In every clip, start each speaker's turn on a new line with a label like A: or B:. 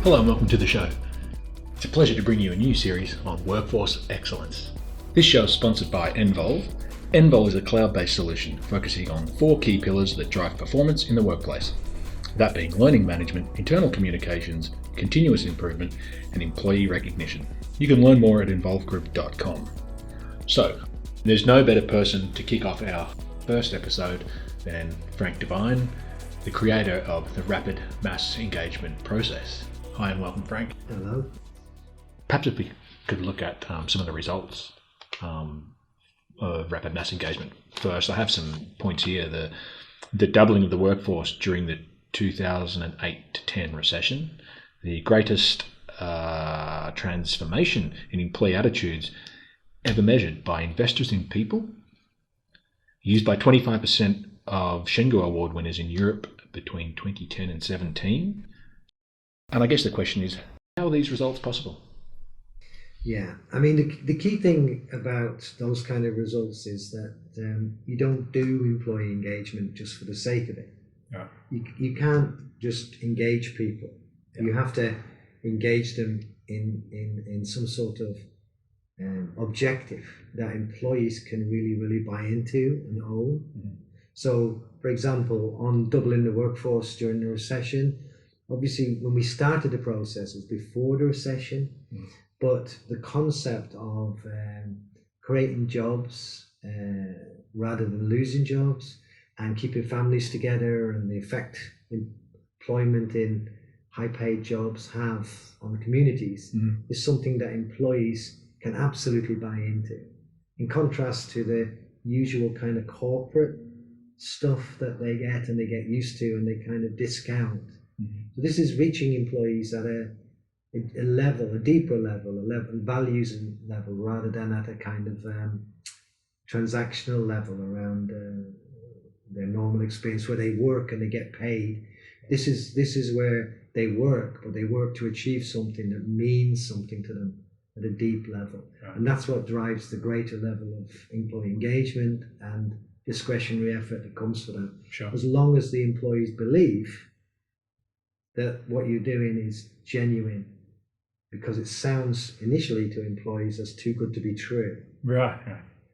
A: Hello and welcome to the show. It's a pleasure to bring you a new series on workforce excellence. This show is sponsored by Envolve. Envolve is a cloud-based solution focusing on 4 key pillars that drive performance in the workplace. That being learning management, internal communications, continuous improvement, and employee recognition. You can learn more at involvegroup.com. So, there's no better person to kick off our first episode than Frank Devine, the creator of the Rapid Mass Engagement process. Hi and welcome, Frank.
B: Hello.
A: Perhaps if we could look at some of the results of Rapid Mass Engagement first. I have some points here. The doubling of the workforce during the 2008 to 10 recession, the greatest transformation in employee attitudes ever measured by investors in people, used by 25% of Shingo Award winners in Europe between 2010 and 17. And I guess the question is, how are these results possible?
B: Yeah, I mean, the key thing about those kind of results is that you don't do employee engagement just for the sake of it.
A: Yeah.
B: You can't just engage people. Yeah. You have to engage them in some sort of objective that employees can really buy into and own. Mm-hmm. So, for example, on doubling the workforce during the recession, obviously, when we started the process, it was before the recession, but the concept of creating jobs rather than losing jobs and keeping families together and the effect employment in high-paid jobs have on communities is something that employees can absolutely buy into. In contrast to the usual kind of corporate stuff that they get and they get used to and they kind of discount. So this is reaching employees at a level, a deeper level, values level, rather than at a kind of transactional level around their normal experience where they work and they get paid. This is where they work, but they work to achieve something that means something to them at a deep level. Right. And that's what drives the greater level of employee engagement and discretionary effort that comes for that.
A: Sure.
B: As long as the employees believe that what you're doing is genuine, because it sounds initially to employees as too good to be true.
A: Right.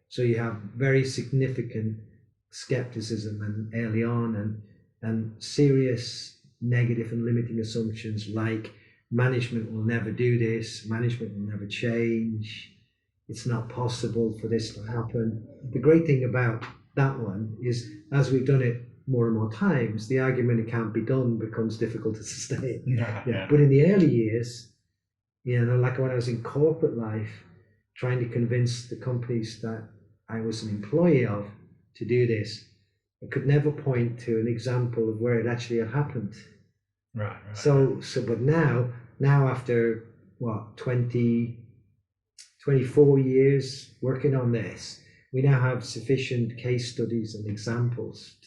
B: So you have very significant skepticism and early on and serious negative and limiting assumptions like management will never do this, management will never change, it's not possible for this to happen. The great thing about that one is, as we've done it more and more times, the argument it can't be done becomes difficult to sustain.
A: Yeah.
B: But in the early years, like when I was in corporate life, trying to convince the companies that I was an employee of to do this, I could never point to an example of where it actually had happened.
A: Right.
B: But now after 24 years working on this, we now have sufficient case studies and examples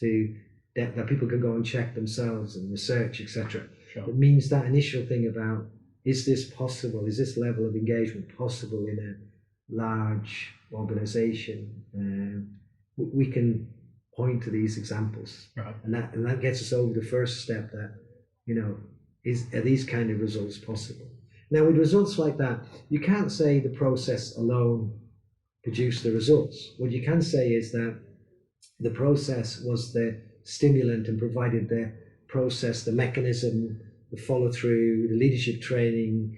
B: that people can go and check themselves and research, etc.
A: Sure.
B: It means that initial thing about, is this possible? Is this level of engagement possible in a large organization? We can point to these examples,
A: right.
B: and that gets us over the first step that, are these kind of results possible? Now, with results like that, you can't say the process alone produced the results. What you can say is that the process was the stimulant and provided the process, the mechanism, the follow through, the leadership training,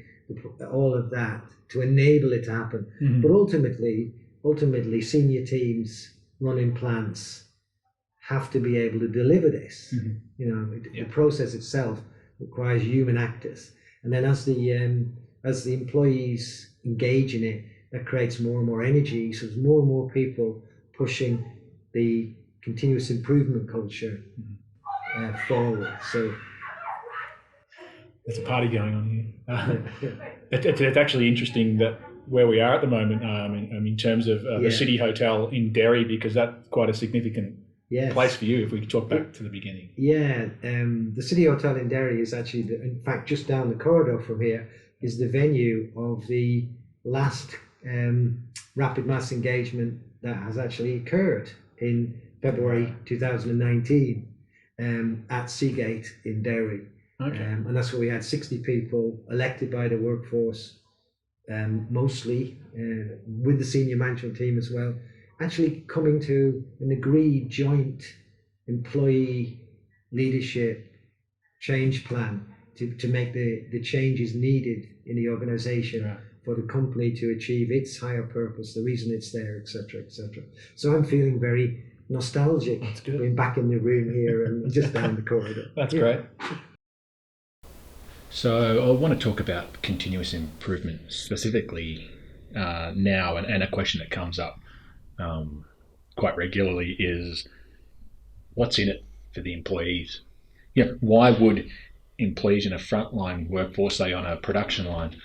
B: all of that to enable it to happen. Mm-hmm. But ultimately, senior teams running plants have to be able to deliver this. Mm-hmm. The process itself requires human actors, and then as the employees engage in it, that creates more and more energy. So there's more and more people pushing the continuous improvement culture forward. So
A: there's a party going on here. It's actually interesting that where we are at the moment, in terms of the City Hotel in Derry, because that's quite a significant place for you, if we could talk back to the beginning.
B: Yeah, the City Hotel in Derry is actually, in fact, just down the corridor from here, is the venue of the last rapid mass engagement that has actually occurred in February 2019 at Seagate in Derry.
A: Okay.
B: And that's where we had 60 people elected by the workforce, mostly with the senior management team as well, actually coming to an agreed joint employee leadership change plan to make the changes needed in the organization for the company to achieve its higher purpose, the reason it's there, etc., etc. So I'm feeling very nostalgic being back in the room here and just down the corridor.
A: That's great. So I want to talk about continuous improvement specifically now, and a question that comes up quite regularly is, what's in it for the employees? Why would employees in a frontline workforce, say on a production line,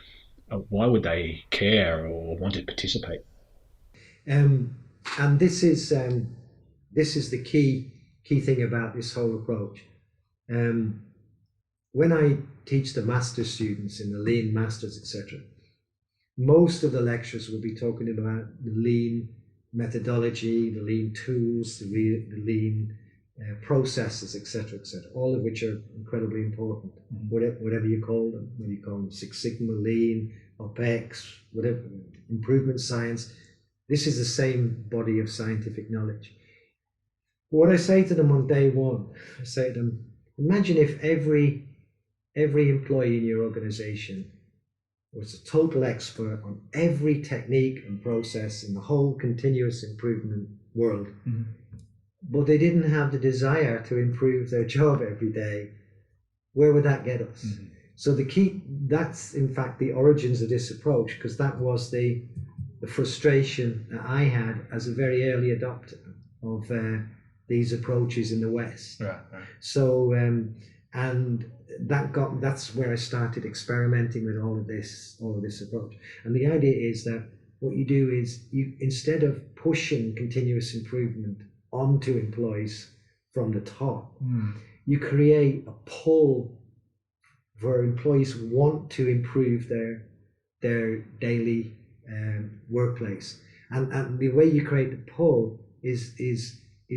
A: why would they care or want to participate?
B: And this is the key thing about this whole approach. When I teach the master's students in the Lean Masters, etc., most of the lectures will be talking about the Lean methodology, the Lean tools, the Lean processes, etc., etc., all of which are incredibly important. Whatever you call them, whether you call them Six Sigma, Lean, OPEX, whatever, improvement science, this is the same body of scientific knowledge. What I say to them on day one, I say to them, imagine if every employee in your organization was a total expert on every technique and process in the whole continuous improvement world, but they didn't have the desire to improve their job every day. Where would that get us? So that's in fact the origins of this approach, because that was the frustration that I had as a very early adopter of these approaches in the West.
A: Right.
B: So and that's where I started experimenting with all of this approach. And the idea is that what you do is, you, instead of pushing continuous improvement onto employees from the top, you create a pull where employees want to improve their daily workplace. And the way you create the pull is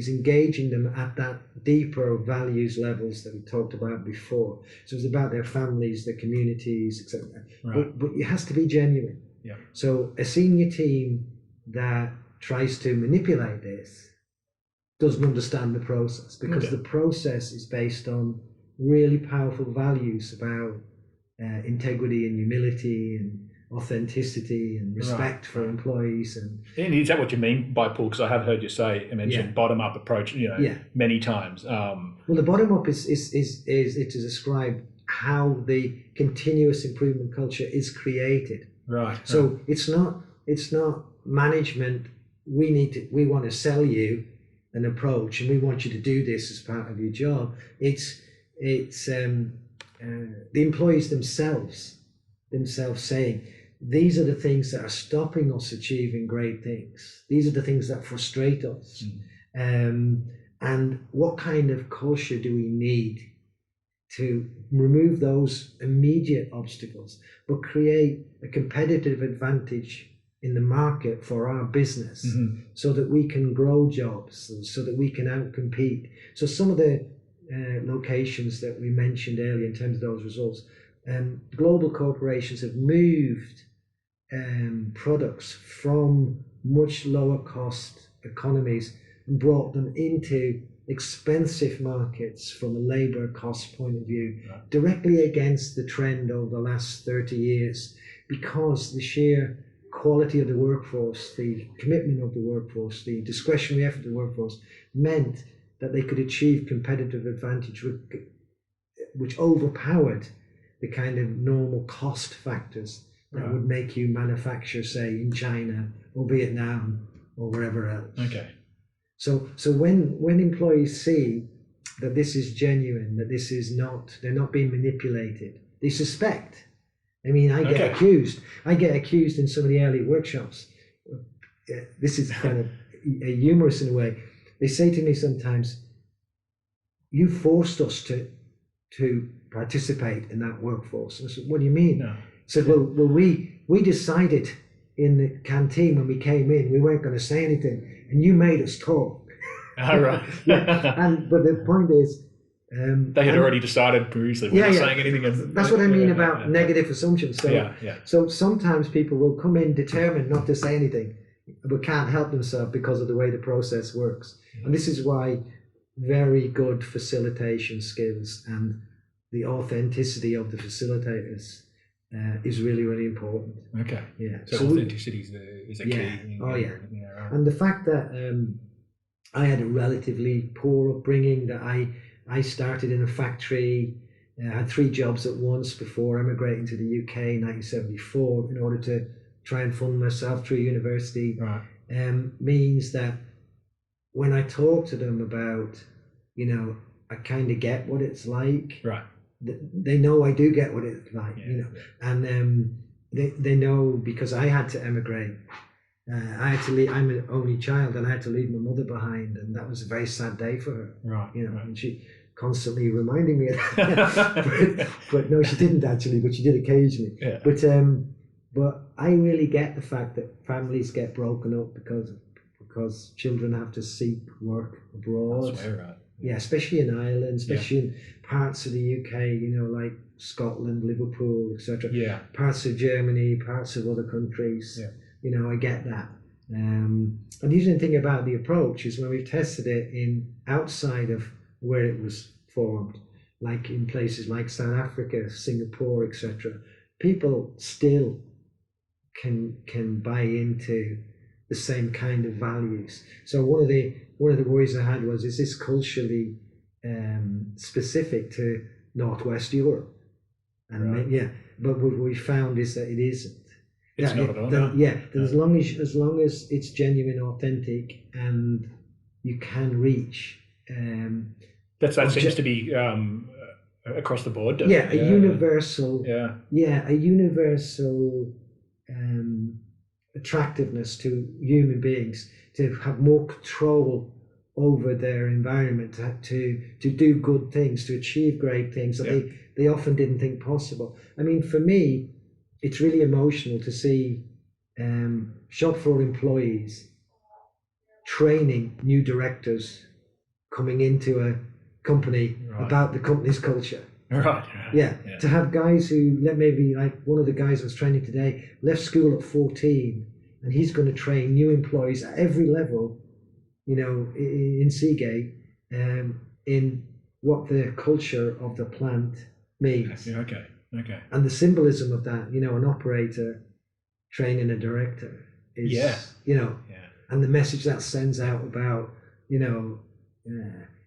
B: engaging them at that deeper values levels that we talked about before. So it's about their families, their communities, etc. Right. But it has to be genuine.
A: Yeah.
B: So a senior team that tries to manipulate this doesn't understand the process, because the process is based on really powerful values about integrity and humility and authenticity and respect for employees. And
A: is that what you mean by pull? Because I have heard you mention bottom-up approach, many times.
B: Well, the bottom-up is to describe how the continuous improvement culture is created.
A: Right.
B: So it's not management. We want to sell you an approach, and we want you to do this as part of your job. It's the employees themselves saying, these are the things that are stopping us achieving great things. These are the things that frustrate us. And what kind of culture do we need to remove those immediate obstacles, but create a competitive advantage in the market for our business, so that we can grow jobs, so that we can outcompete. So some of the locations that we mentioned earlier in terms of those results, global corporations have moved products from much lower cost economies and brought them into expensive markets from a labor cost point of view, directly against the trend over the last 30 years, because the sheer quality of the workforce, the commitment of the workforce, the discretionary effort of the workforce meant that they could achieve competitive advantage which overpowered the kind of normal cost factors that would make you manufacture, say, in China or Vietnam or wherever else.
A: Okay.
B: So when employees see that this is genuine, that this is they're not being manipulated, they suspect. I mean, I get accused in some of the early workshops. This is kind of humorous in a way. They say to me sometimes, you forced us to participate in that workforce. And I said, what do you mean? No. I said, well, we decided in the canteen when we came in, we weren't going to say anything, and you made us talk.
A: All right.
B: But the point is,
A: They had already decided previously. We're not saying anything.
B: That's what I mean about negative assumptions. So,
A: yeah.
B: So sometimes people will come in determined not to say anything, but can't help themselves because of the way the process works. And this is why very good facilitation skills and the authenticity of the facilitators is really, really important.
A: Okay.
B: Yeah.
A: So authenticity is a key.
B: Oh, yeah. And the fact that I had a relatively poor upbringing, that I started in a factory, I had 3 jobs at once before emigrating to the UK in 1974 in order to try and fund myself through university, means that when I talk to them about, I kind of get what it's like.
A: Right.
B: They know I do get what it's like, and they know because I had to emigrate. I had to leave. I'm an only child, and I had to leave my mother behind, and that was a very sad day for her.
A: Right.
B: And she constantly reminding me of that. but no, she didn't actually, but she did occasionally.
A: Yeah.
B: But I really get the fact that families get broken up because children have to seek work abroad.
A: That's right.
B: Yeah, especially in Ireland, especially in parts of the UK, like Scotland, Liverpool, etc.
A: Yeah.
B: Parts of Germany, parts of other countries.
A: Yeah.
B: I get that. And the interesting thing about the approach is when we've tested it in outside of where it was formed, like in places like South Africa, Singapore, etc., people still can buy into the same kind of values. So one of the worries I had was, is this culturally specific to Northwest Europe? And but what we found is that it isn't.
A: It's not at all.
B: As long as it's genuine, authentic, and you can reach.
A: That seems to be across the board.
B: A universal.
A: Yeah.
B: A universal attractiveness to human beings to have more control over their environment, to do good things, to achieve great things that they often didn't think possible. I mean, for me, it's really emotional to see shop floor employees training new directors coming into a company about the company's culture.
A: Right.
B: Yeah. To have guys who, maybe like one of the guys I was training today, left school at 14, and he's going to train new employees at every level, in Seagate, in what the culture of the plant means.
A: Okay.
B: And the symbolism of that, an operator training a director is, and the message that sends out about,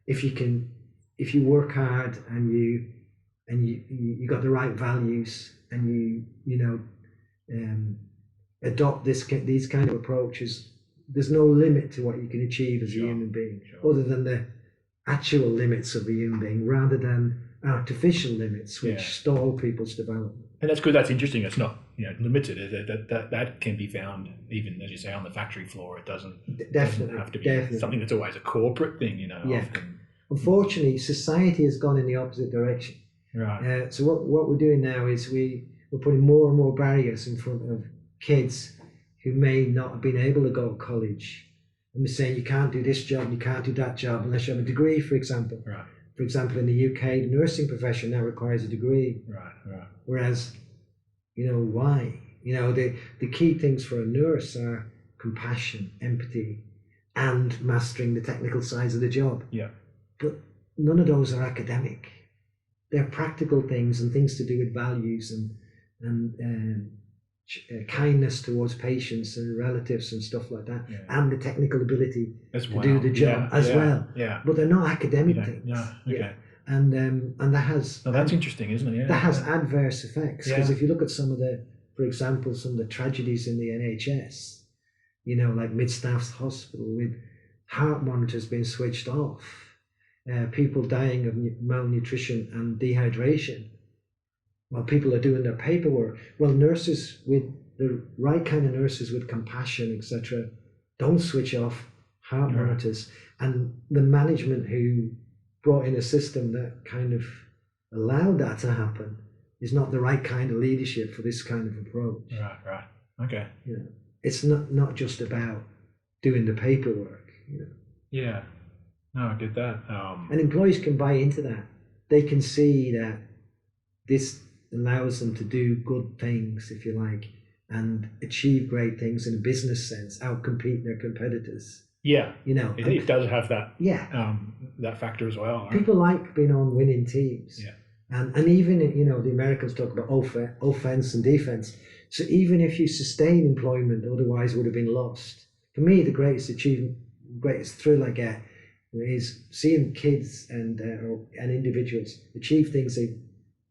B: if you work hard and you got the right values and you adopt these kind of approaches, there's no limit to what you can achieve as a human being, other than the actual limits of the human being, rather than artificial limits which stall people's development.
A: And that's good. That's interesting. It's not limited. That can be found even, as you say, on the factory floor. It doesn't have to be something that's always a corporate thing. Often.
B: Unfortunately, society has gone in the opposite direction.
A: Right.
B: So what we're doing now is we're putting more and more barriers in front of kids who may not have been able to go to college, and we're saying you can't do this job, you can't do that job unless you have a degree, for example.
A: Right.
B: For example, in the UK, the nursing profession now requires a degree.
A: Right.
B: Whereas, why? The key things for a nurse are compassion, empathy, and mastering the technical sides of the job.
A: Yeah.
B: But none of those are academic. They're practical things and things to do with values and kindness towards patients and relatives and stuff like that, and the technical ability to do the job as well.
A: Yeah.
B: But they're not academic things.
A: Yeah. Okay.
B: Yeah. And that has.
A: Oh, that's interesting, isn't it? Yeah.
B: That has adverse effects, because if you look at for example, some of the tragedies in the NHS, like Mid-Staff's Hospital with heart monitors being switched off, people dying of malnutrition and dehydration, while people are doing their paperwork. Well, nurses with the right kind of nurses with compassion, etc., don't switch off heart monitors. And the management who brought in a system that kind of allowed that to happen is not the right kind of leadership for this kind of approach.
A: Right. Okay.
B: It's not just about doing the paperwork.
A: Yeah. No, I get that.
B: And employees can buy into that. they can see that this allows them to do good things, if you like, and achieve great things in a business sense, outcompete their competitors.
A: Yeah,
B: You know,
A: it does have that
B: yeah,
A: that factor as well. Right?
B: people like being on winning teams.
A: Yeah.
B: And even, you know, the Americans talk about offense and defense. So even if you sustain employment, otherwise would have been lost. For me, the greatest achievement, greatest thrill I get is seeing kids and individuals achieve things they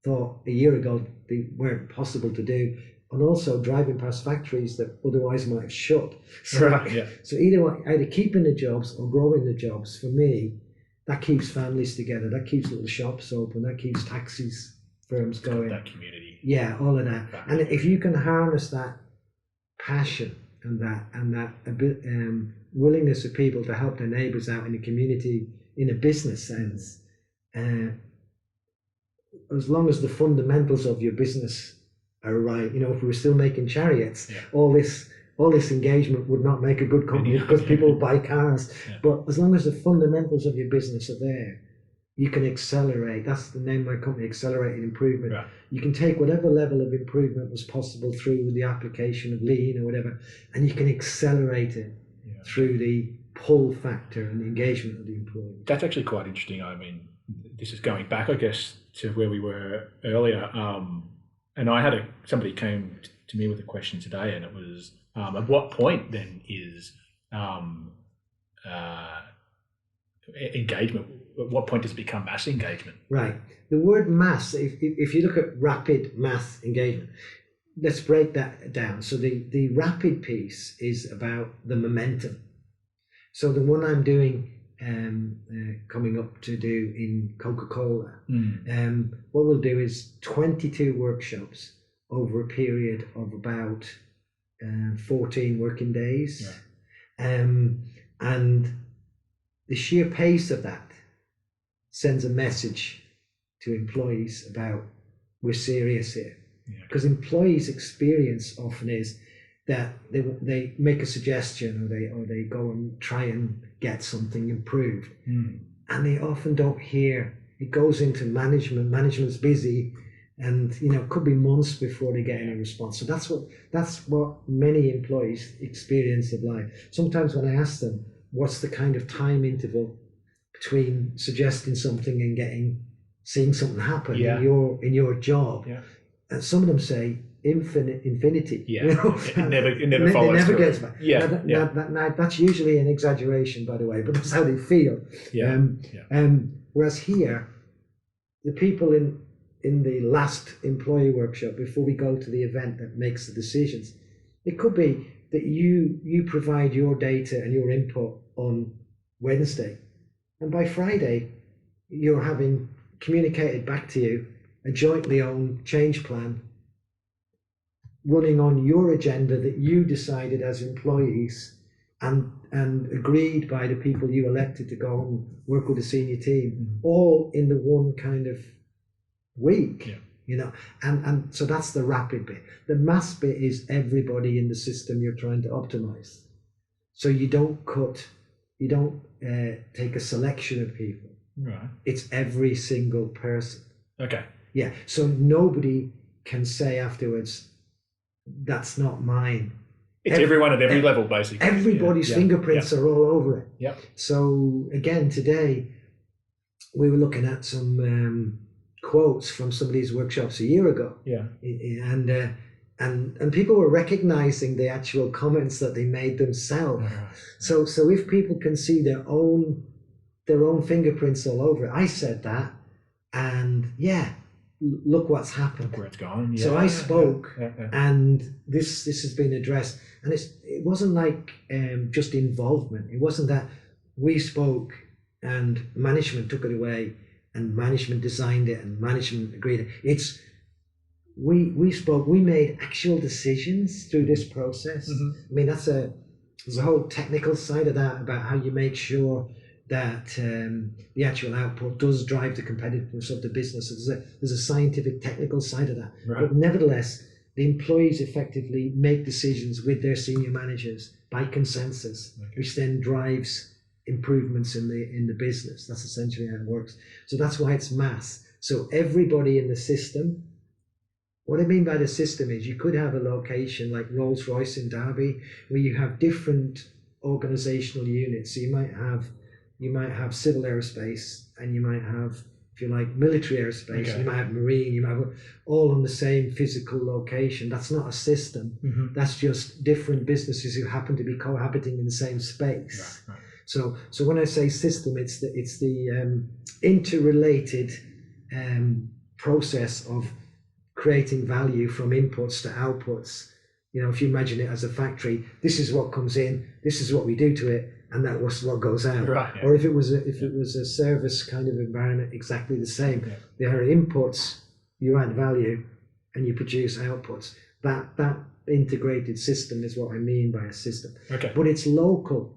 B: thought a year ago they weren't possible to do, and also driving past factories that otherwise might have shut. So,
A: right. Yeah.
B: So either keeping the jobs or growing the jobs, for me, that keeps families together. That keeps little shops open. That keeps taxis firms going.
A: That community.
B: Yeah, all of that. And if you can harness that passion and that willingness of people to help their neighbours out in the community in a business sense, as long as the fundamentals of your business are right, you know, if we were still making chariots, all this engagement would not make a good company because people buy cars. Yeah. But as long as the fundamentals of your business are there, you can accelerate. That's the name of my company, Accelerated Improvement. Right. You can take whatever level of improvement was possible through the application of lean or whatever, and you can accelerate it through the pull factor and the engagement of the employee.
A: That's actually quite interesting. I mean, this is going back, I guess, to where we were earlier. And I had somebody came to me with a question today, and it was, at what point then is engagement? At what point does it become mass engagement?
B: Right. The word mass, if you look at rapid mass engagement, let's break that down. So the rapid piece is about the momentum. So the one I'm doing coming up to do in Coca-Cola, what we'll do is 22 workshops over a period of about 14 working days. Yeah. And the sheer pace of that sends a message to employees about we're serious here. Because employees' experience often is that they make a suggestion or they go and try and get something improved, and they often don't hear. It goes into management. Management's busy, and you know it could be months before they get any response. So that's what many employees experience of life. Sometimes when I ask them what's the kind of time interval between suggesting something and seeing something happen in your job, and some of them say infinity.
A: Yeah, you know? it never follows.
B: It never
A: through.
B: gets back. Yeah, now, that's usually an exaggeration, by the way, but that's how they feel.
A: Yeah.
B: Whereas here, the people in the last employee workshop, before we go to the event that makes the decisions, it could be that you provide your data and your input on Wednesday, and by Friday, you're having communicated back to you a jointly owned change plan running on your agenda that you decided as employees and agreed by the people you elected to go and work with the senior team, all in the one kind of week. You know, and so that's the rapid bit. The mass bit is everybody in the system you're trying to optimize. So you don't take a selection of people.
A: Right.
B: It's every single person.
A: Okay.
B: Yeah. So nobody can say afterwards, that's not mine.
A: It's everyone at every level, basically.
B: Everybody's fingerprints are all over it.
A: Yeah.
B: So again, today we were looking at some quotes from some of these workshops a year ago. Yeah. And people were recognizing the actual comments that they made themselves. So if people can see their own fingerprints all over it, I said that, and look what's happened.
A: Look where it's gone.
B: So I spoke, and this has been addressed, and it wasn't like just involvement. It wasn't that we spoke and management took it away and management designed it and management agreed. It's we spoke, we made actual decisions through this process. I mean, there's a whole technical side of that about how you make sure that the actual output does drive the competitiveness of the business. There's a scientific, technical side of that. Right. But nevertheless, the employees effectively make decisions with their senior managers by consensus, which then drives improvements in the business. That's essentially how it works. So that's why it's mass. So everybody in the system, what I mean by the system is you could have a location like Rolls-Royce in Derby where you have different organizational units. So you might have civil aerospace, and you might have, if you like, military aerospace, and you might have marine, you might have all on the same physical location. That's not a system.
A: Mm-hmm.
B: That's just different businesses who happen to be cohabiting in the same space.
A: Right.
B: So when I say system, it's the interrelated process of creating value from inputs to outputs. You know, if you imagine it as a factory, this is what comes in, this is what we do to it, and that was what goes out.
A: Right, yeah.
B: Or if it was a service kind of environment, exactly the same. Yeah. There are inputs, you add value, and you produce outputs. That integrated system is what I mean by a system.
A: Okay.
B: But it's local.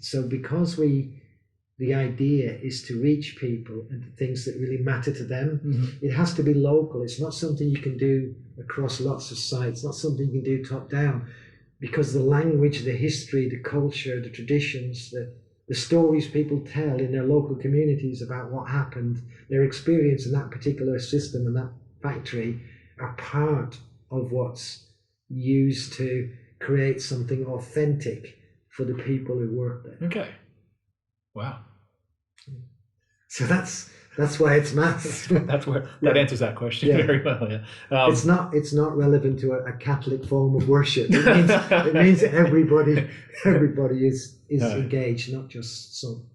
B: So because the idea is to reach people and the things that really matter to them, it has to be local. It's not something you can do across lots of sites, not something you can do top down, because the language, the history, the culture, the traditions, the stories people tell in their local communities about what happened, their experience in that particular system and that factory are part of what's used to create something authentic for the people who work there.
A: Okay. Wow.
B: So that's why it's maths.
A: That's where that answers that question very well. Yeah.
B: It's not relevant to a Catholic form of worship. It means that everybody is engaged, not just some.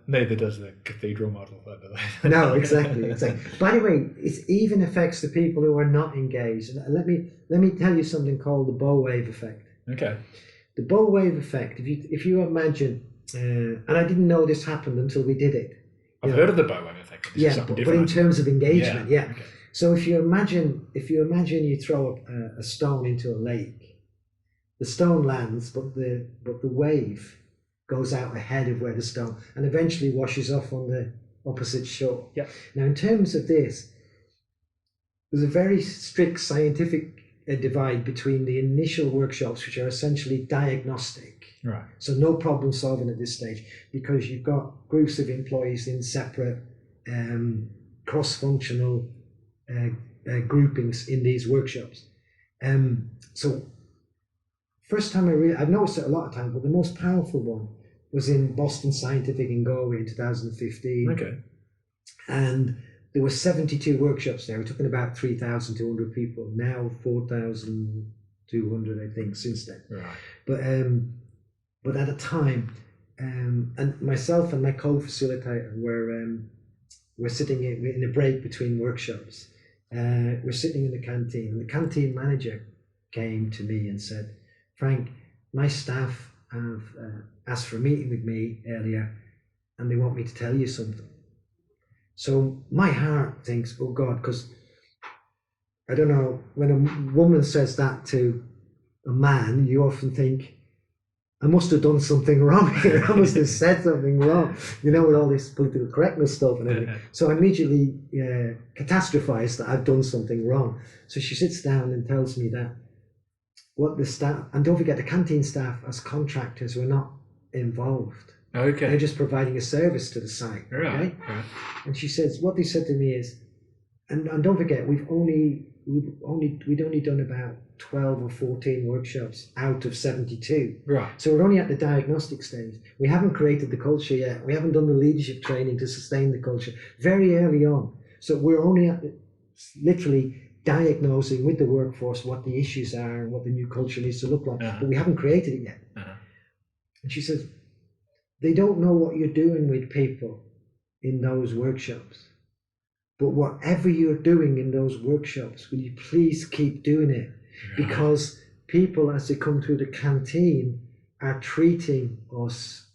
A: Neither does the cathedral model, by the way.
B: No, exactly. By the way, it even affects the people who are not engaged. And let me tell you something called the bow wave effect.
A: Okay.
B: The bow wave effect. If you imagine, and I didn't know this happened until we did it.
A: I've heard of the bow wave effect.
B: But in terms of engagement,
A: Okay.
B: So if you imagine you throw a stone into a lake, the stone lands, but the wave goes out ahead of where the stone, and eventually washes off on the opposite shore.
A: Yeah.
B: Now, in terms of this, there's a very strict scientific divide between the initial workshops, which are essentially diagnostic.
A: Right.
B: So no problem solving at this stage, because you've got groups of employees in separate cross-functional groupings in these workshops. So first time I've noticed it a lot of times, but the most powerful one was in Boston Scientific in Galway in 2015.
A: Okay.
B: And there were 72 workshops there. We're talking about 3,200 people, now 4,200, I think, since then.
A: Right.
B: But at a time, and myself and my co-facilitator were sitting in a break between workshops. We're sitting in the canteen, and the canteen manager came to me and said, "Frank, my staff have asked for a meeting with me earlier, and they want me to tell you something." So my heart thinks, oh God, because I don't know, when a woman says that to a man, you often think, I must have done something wrong here. I must have said something wrong, with all this political correctness stuff and everything. So I immediately catastrophize that I've done something wrong. So she sits down and tells me that what the staff, and don't forget the canteen staff as contractors were not involved.
A: Okay.
B: They're just providing a service to the site.
A: Right.
B: Okay?
A: Right.
B: And she says, what they said to me is, and don't forget, we'd only done about 12 or 14 workshops out of 72.
A: Right.
B: So we're only at the diagnostic stage. We haven't created the culture yet. We haven't done the leadership training to sustain the culture. Very early on. So we're only at literally diagnosing with the workforce what the issues are and what the new culture needs to look like. But we haven't created it yet. And she says, they don't know what you're doing with people in those workshops. But whatever you're doing in those workshops, will you please keep doing it? Because people, as they come through the canteen, are treating us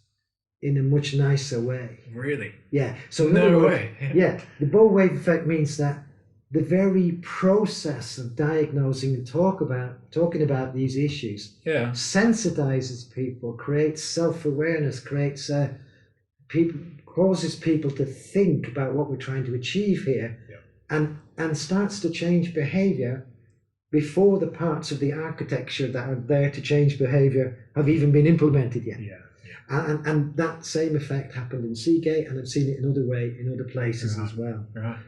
B: in a much nicer way.
A: Really?
B: Yeah. So
A: no way.
B: Yeah. The bow wave effect means that the very process of diagnosing and talking about these issues sensitizes people, creates self-awareness, causes people to think about what we're trying to achieve here, and starts to change behavior before the parts of the architecture that are there to change behavior have even been implemented yet. And that same effect happened in Seagate, and I've seen it in other places as well.
A: Right.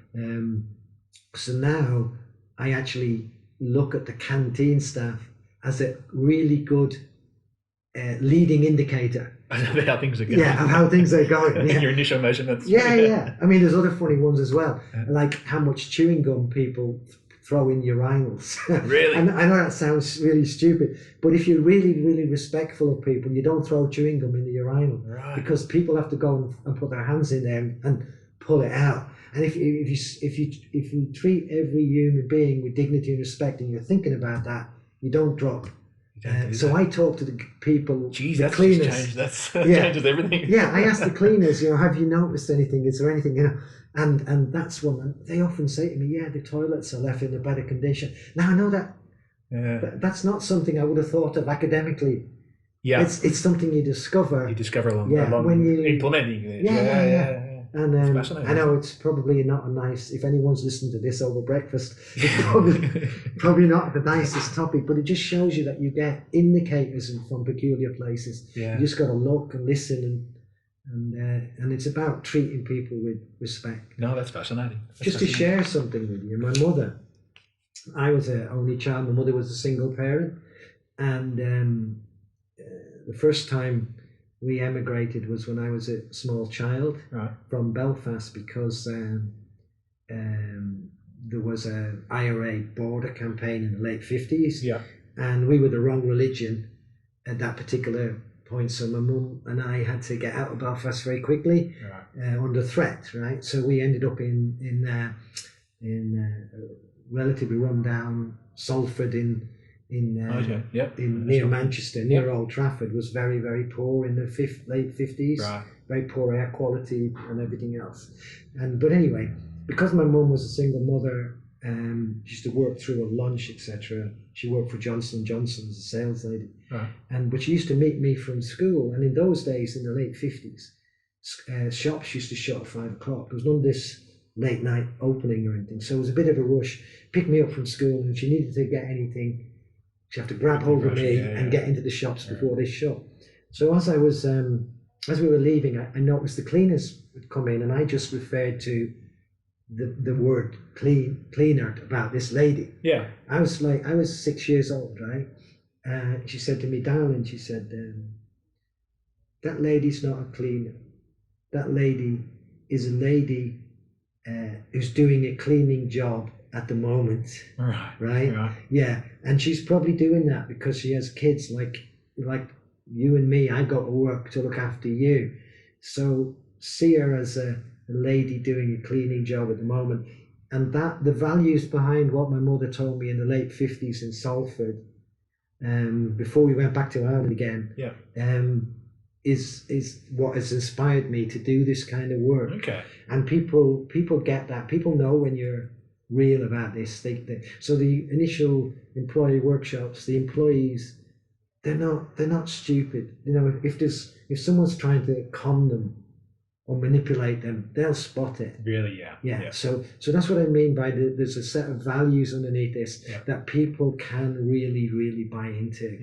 B: So now I actually look at the canteen staff as a really good leading indicator.
A: How things are going.
B: Yeah, of how things are going. Yeah.
A: Your initial measurements.
B: Yeah. I mean, there's other funny ones as well,
A: Yeah.
B: like how much chewing gum people throw in urinals.
A: Really?
B: And I know that sounds really stupid, but if you're really, really respectful of people, you don't throw chewing gum in the urinal,
A: Right.
B: because people have to go and put their hands in there and pull it out. And if you treat every human being with dignity and respect, and you're thinking about that, you don't drop. So I talk to the people,
A: Geez,
B: the
A: that's
B: cleaners.
A: changed. That changes everything.
B: Yeah, I ask the cleaners, have you noticed anything? Is there anything, And that's one. And they often say to me, yeah, the toilets are left in a better condition. Now I know that that's not something I would have thought of academically.
A: Yeah.
B: It's something you discover.
A: You discover along
B: when you
A: implementing it.
B: Yeah. And
A: It's
B: I know it's probably not a nice, if anyone's listening to this over breakfast, it's probably not the nicest topic, but it just shows you that you get indicators from peculiar places.
A: Yeah.
B: You just got to look and listen, and it's about treating people with respect.
A: No, that's fascinating.
B: To share something with you, my mother, I was an only child, my mother was a single parent, and the first time we emigrated was when I was a small child,
A: right,
B: from Belfast, because there was a IRA border campaign in the late 50s,
A: yeah,
B: and we were the wrong religion at that particular point. So my mum and I had to get out of Belfast very quickly,
A: right,
B: under threat. Right, so we ended up in relatively run-down Salford in near Manchester, near Old Trafford. Was very, very poor in the late 50s,
A: right,
B: very poor air quality and everything else. But anyway, because my mum was a single mother, she used to work through her lunch, etc. She worked for Johnson & Johnson as a sales lady,
A: right,
B: but she used to meet me from school. And in those days, in the late 50s, shops used to shut at 5 o'clock. There was none of this late night opening or anything, so it was a bit of a rush. Pick me up from school, and if she needed to get anything, she had to grab hold of me and get into the shops before they shut. So as we were leaving, I noticed the cleaners would come in, and I just referred to the word cleaner about this lady.
A: Yeah.
B: I was 6 years old, right? She said to me, darling, she said, that lady's not a cleaner. That lady is a lady who's doing a cleaning job at the moment. Right? Yeah. And she's probably doing that because she has kids like you and me. I got to work to look after you. So see her as a lady doing a cleaning job at the moment. And that the values behind what my mother told me in the late 50s in Salford, before we went back to Ireland again, is what has inspired me to do this kind of work.
A: Okay. And
B: people get that. People know when you're real about this. So the initial employee workshops, the employees, they're not stupid. If someone's trying to con them or manipulate them, they'll spot it.
A: Really, yeah.
B: So that's what I mean by there's a set of values underneath this that people can really, really buy into.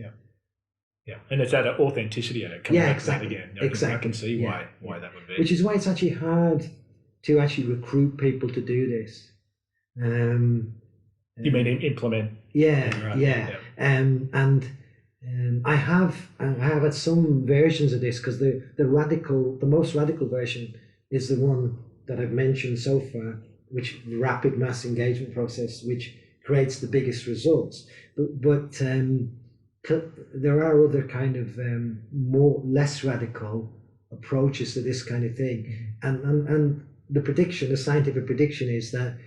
A: Yeah, and it's that authenticity and it comes back to that again. I can see why that would be.
B: Which is why it's actually hard to actually recruit people to do this.
A: You mean implement?
B: Yeah. I have had some versions of this, because the most radical version is the one that I've mentioned so far, which the rapid mass engagement process, which creates the biggest results. But there are other kind of less radical approaches to this kind of thing, and the scientific prediction is that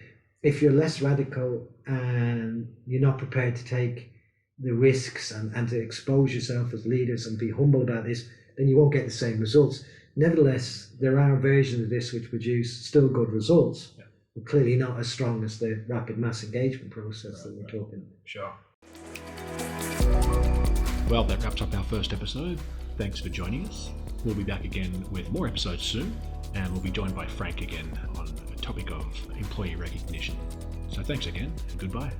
B: if you're less radical and you're not prepared to take the risks and to expose yourself as leaders and be humble about this, then you won't get the same results. Nevertheless, there are versions of this which produce still good results, but clearly not as strong as the rapid mass engagement process that we're talking about.
A: Sure. Well, that wraps up our first episode. Thanks for joining us. We'll be back again with more episodes soon, and we'll be joined by Frank again on the topic of employee recognition. So thanks again, and goodbye.